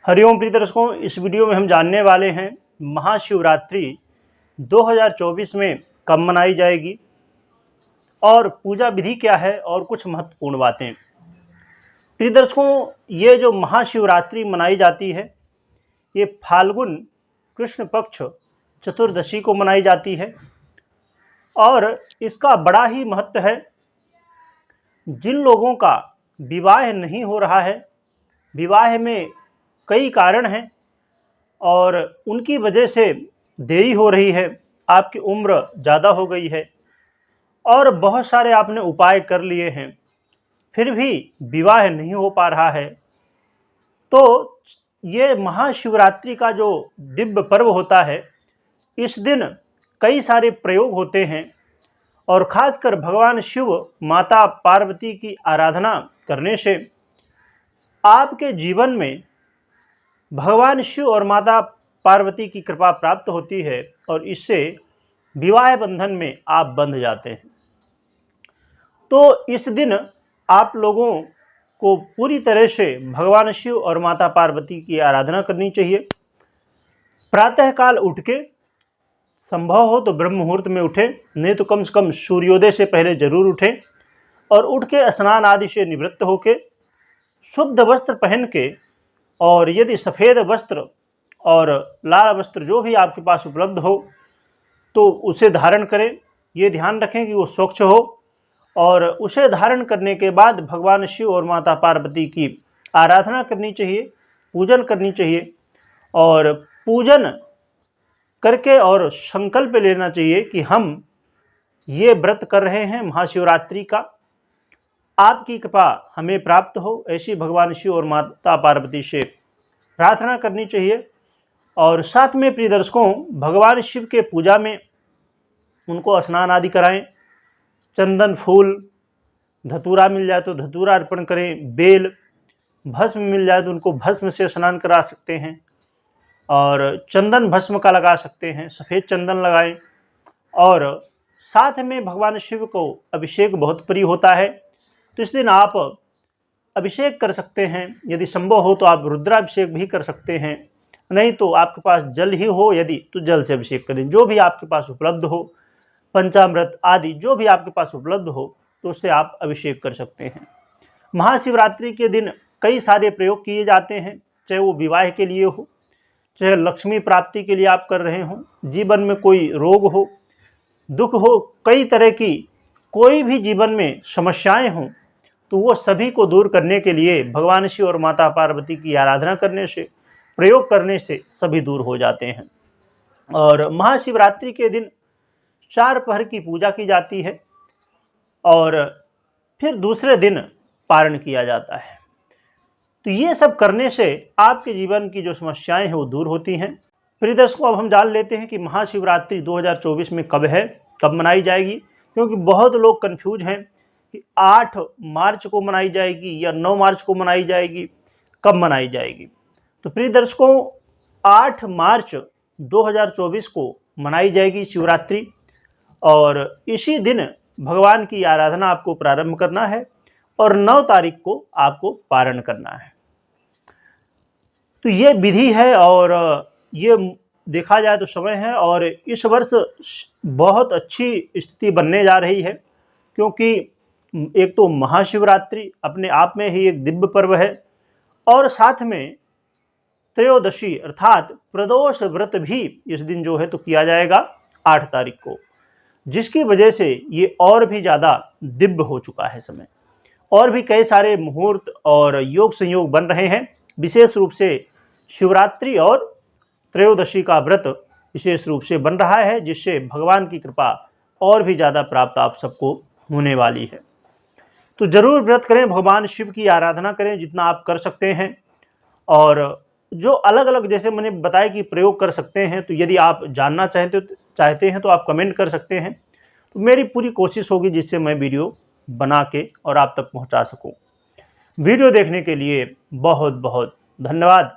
हरिओम प्रिय दर्शकों, इस वीडियो में हम जानने वाले हैं महाशिवरात्रि 2024 में कब मनाई जाएगी और पूजा विधि क्या है और कुछ महत्वपूर्ण बातें। प्रिय दर्शकों, ये जो महाशिवरात्रि मनाई जाती है ये फाल्गुन कृष्ण पक्ष चतुर्दशी को मनाई जाती है और इसका बड़ा ही महत्व है। जिन लोगों का विवाह नहीं हो रहा है, विवाह में कई कारण हैं और उनकी वजह से देरी हो रही है, आपकी उम्र ज़्यादा हो गई है और बहुत सारे आपने उपाय कर लिए हैं फिर भी विवाह नहीं हो पा रहा है, तो ये महाशिवरात्रि का जो दिव्य पर्व होता है, इस दिन कई सारे प्रयोग होते हैं और ख़ासकर भगवान शिव माता पार्वती की आराधना करने से आपके जीवन में भगवान शिव और माता पार्वती की कृपा प्राप्त होती है और इससे विवाह बंधन में आप बंध जाते हैं। तो इस दिन आप लोगों को पूरी तरह से भगवान शिव और माता पार्वती की आराधना करनी चाहिए। प्रातःकाल उठ के संभव हो तो ब्रह्म मुहूर्त में उठें, नहीं तो कम से कम सूर्योदय से पहले जरूर उठें और उठ के स्नान आदि से निवृत्त होकर शुद्ध वस्त्र पहन के, और यदि सफ़ेद वस्त्र और लाल वस्त्र जो भी आपके पास उपलब्ध हो तो उसे धारण करें। ये ध्यान रखें कि वो स्वच्छ हो और उसे धारण करने के बाद भगवान शिव और माता पार्वती की आराधना करनी चाहिए, पूजन करनी चाहिए और पूजन करके और संकल्प लेना चाहिए कि हम ये व्रत कर रहे हैं महाशिवरात्रि का, आपकी कृपा हमें प्राप्त हो, ऐसी भगवान शिव और माता पार्वती से प्रार्थना करनी चाहिए। और साथ में प्रिय दर्शकों, भगवान शिव के पूजा में उनको स्नान आदि कराएं, चंदन फूल धतूरा मिल जाए तो धतूरा अर्पण करें, बेल भस्म मिल जाए तो उनको भस्म से स्नान करा सकते हैं और चंदन भस्म का लगा सकते हैं, सफ़ेद चंदन लगाएं। और साथ में भगवान शिव को अभिषेक बहुत प्रिय होता है, तो इस दिन आप अभिषेक कर सकते हैं। यदि संभव हो तो आप रुद्राभिषेक भी कर सकते हैं, नहीं तो आपके पास जल ही हो यदि तो जल से अभिषेक करें। जो भी आपके पास उपलब्ध हो, पंचामृत आदि जो भी आपके पास उपलब्ध हो तो उससे आप अभिषेक कर सकते हैं। महाशिवरात्रि के दिन कई सारे प्रयोग किए जाते हैं, चाहे वो विवाह के लिए हो, चाहे लक्ष्मी प्राप्ति के लिए आप कर रहे हों, जीवन में कोई रोग हो, दुख हो, कई तरह की कोई भी जीवन में समस्याएं हों तो वो सभी को दूर करने के लिए भगवान शिव और माता पार्वती की आराधना करने से, प्रयोग करने से सभी दूर हो जाते हैं। और महाशिवरात्रि के दिन 4 पहर की पूजा की जाती है और फिर दूसरे दिन पारण किया जाता है। तो ये सब करने से आपके जीवन की जो समस्याएं हैं वो दूर होती हैं। प्रिय दर्शकों, अब हम जान लेते हैं कि महाशिवरात्रि 2024 में कब है, कब मनाई जाएगी, क्योंकि बहुत लोग कन्फ्यूज हैं कि 8 मार्च को मनाई जाएगी या 9 मार्च को मनाई जाएगी, कब मनाई जाएगी। तो प्रिय दर्शकों, 8 मार्च 2024 को मनाई जाएगी शिवरात्रि और इसी दिन भगवान की आराधना आपको प्रारंभ करना है और 9 तारीख को आपको पारण करना है। तो ये विधि है और ये देखा जाए तो समय है और इस वर्ष बहुत अच्छी स्थिति बनने जा रही है, क्योंकि एक तो महाशिवरात्रि अपने आप में ही एक दिव्य पर्व है और साथ में त्रयोदशी अर्थात प्रदोष व्रत भी इस दिन जो है तो किया जाएगा 8 तारीख को, जिसकी वजह से ये और भी ज़्यादा दिव्य हो चुका है समय। और भी कई सारे मुहूर्त और योग संयोग बन रहे हैं, विशेष रूप से शिवरात्रि और त्रयोदशी का व्रत विशेष रूप से बन रहा है, जिससे भगवान की कृपा और भी ज़्यादा प्राप्त आप सबको होने वाली है। तो ज़रूर व्रत करें, भगवान शिव की आराधना करें जितना आप कर सकते हैं और जो अलग अलग जैसे मैंने बताया कि प्रयोग कर सकते हैं, तो यदि आप जानना चाहते हैं तो आप कमेंट कर सकते हैं। तो मेरी पूरी कोशिश होगी जिससे मैं वीडियो बना के और आप तक पहुंचा सकूं। वीडियो देखने के लिए बहुत बहुत धन्यवाद।